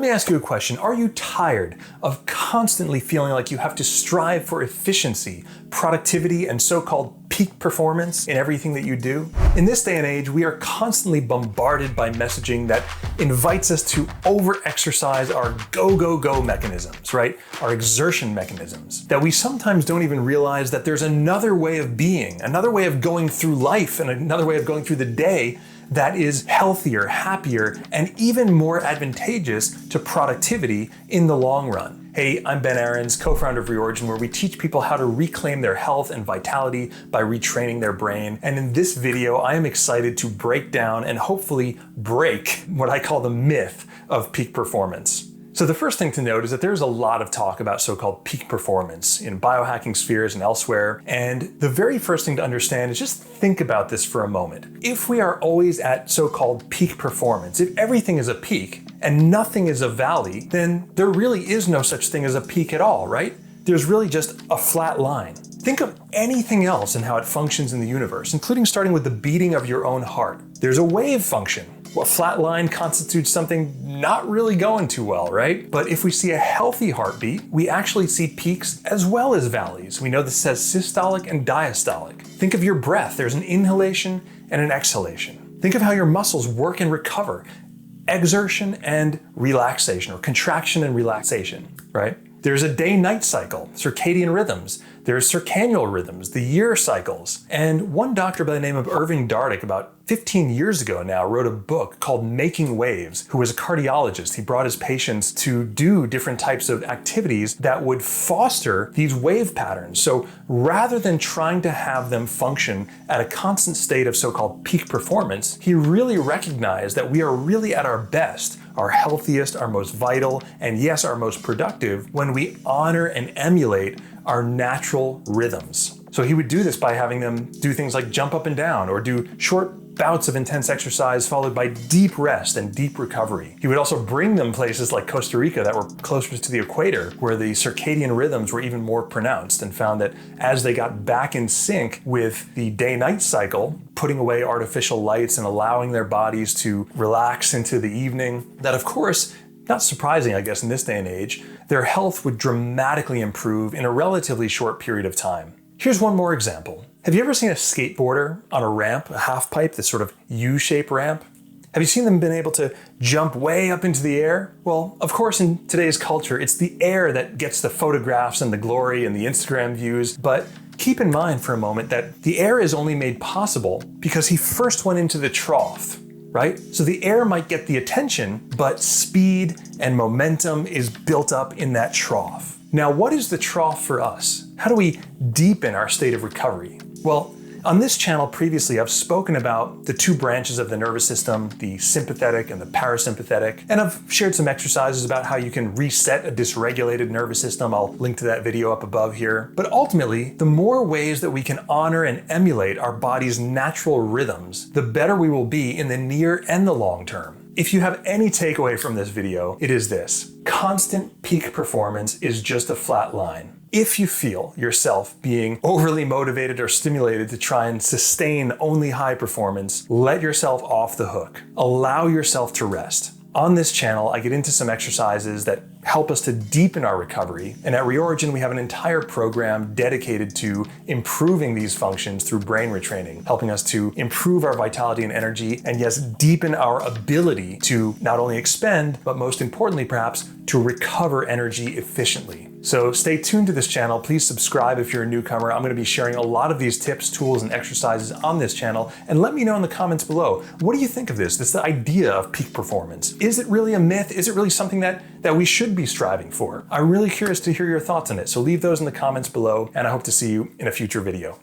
me ask you a question. Are you tired of constantly feeling like you have to strive for efficiency, productivity, and so-called peak performance in everything that you do? In this day and age, we are constantly bombarded by messaging that invites us to over-exercise our go mechanisms, right? Our exertion mechanisms. That we sometimes don't even realize that there's another way of being, another way of going through life, and another way of going through the day that is healthier, happier, and even more advantageous to productivity in the long run. Hey, I'm Ben Ahrens, co-founder of Retraining, where we teach people how to reclaim their health and vitality by retraining their brain. And in this video, I am excited to break down and hopefully break what I call the myth of peak performance. So the first thing to note is that there's a lot of talk about so-called peak performance in biohacking spheres and elsewhere. And the very first thing to understand is just think about this for a moment. If we are always at so-called peak performance, if everything is a peak and nothing is a valley, then there really is no such thing as a peak at all, right? There's really just a flat line. Think of anything else and how it functions in the universe, including starting with the beating of your own heart. There's a wave function. A flat line constitutes something not really going too well, right? But if we see a healthy heartbeat, we actually see peaks as well as valleys. We know this says systolic and diastolic. Think of your breath. There's an inhalation and an exhalation. Think of how your muscles work and recover. Exertion and relaxation, or contraction and relaxation, right? There's a day-night cycle, circadian rhythms. There's circannual rhythms, the year cycles. And one doctor by the name of Irving Dardick, about 15 years ago now, wrote a book called Making Waves, who was a cardiologist. He brought his patients to do different types of activities that would foster these wave patterns. So rather than trying to have them function at a constant state of so-called peak performance, he really recognized that we are really at our best, our healthiest, our most vital, and yes, our most productive when we honor and emulate our natural rhythms. So he would do this by having them do things like jump up and down or do short bouts of intense exercise followed by deep rest and deep recovery. He would also bring them places like Costa Rica that were closer to the equator, where the circadian rhythms were even more pronounced, and found that as they got back in sync with the day-night cycle, putting away artificial lights and allowing their bodies to relax into the evening, that of course, not surprising, I guess, in this day and age, their health would dramatically improve in a relatively short period of time. Here's one more example. Have you ever seen a skateboarder on a ramp, a half pipe, this sort of U-shaped ramp? Have you seen them been able to jump way up into the air? Well, of course, in today's culture, it's the air that gets the photographs and the glory and the Instagram views, but keep in mind for a moment that the air is only made possible because he first went into the trough, right? So the air might get the attention, but speed and momentum is built up in that trough. Now, what is the trough for us? How do we deepen our state of recovery? Well, on this channel previously, I've spoken about the two branches of the nervous system, the sympathetic and the parasympathetic, and I've shared some exercises about how you can reset a dysregulated nervous system. I'll link to that video up above here. But ultimately, the more ways that we can honor and emulate our body's natural rhythms, the better we will be in the near and the long term. If you have any takeaway from this video, it is this: constant peak performance is just a flat line. If you feel yourself being overly motivated or stimulated to try and sustain only high performance, let yourself off the hook. Allow yourself to rest. On this channel, I get into some exercises that help us to deepen our recovery. And at Reorigin, we have an entire program dedicated to improving these functions through brain retraining, helping us to improve our vitality and energy, and yes, deepen our ability to not only expend, but most importantly, perhaps, to recover energy efficiently. So stay tuned to this channel. Please subscribe if you're a newcomer. I'm going to be sharing a lot of these tips, tools, and exercises on this channel. And let me know in the comments below, what do you think of this idea of peak performance? Is it really a myth? Is it really something that we should be striving for? I'm really curious to hear your thoughts on it. So leave those in the comments below, and I hope to see you in a future video.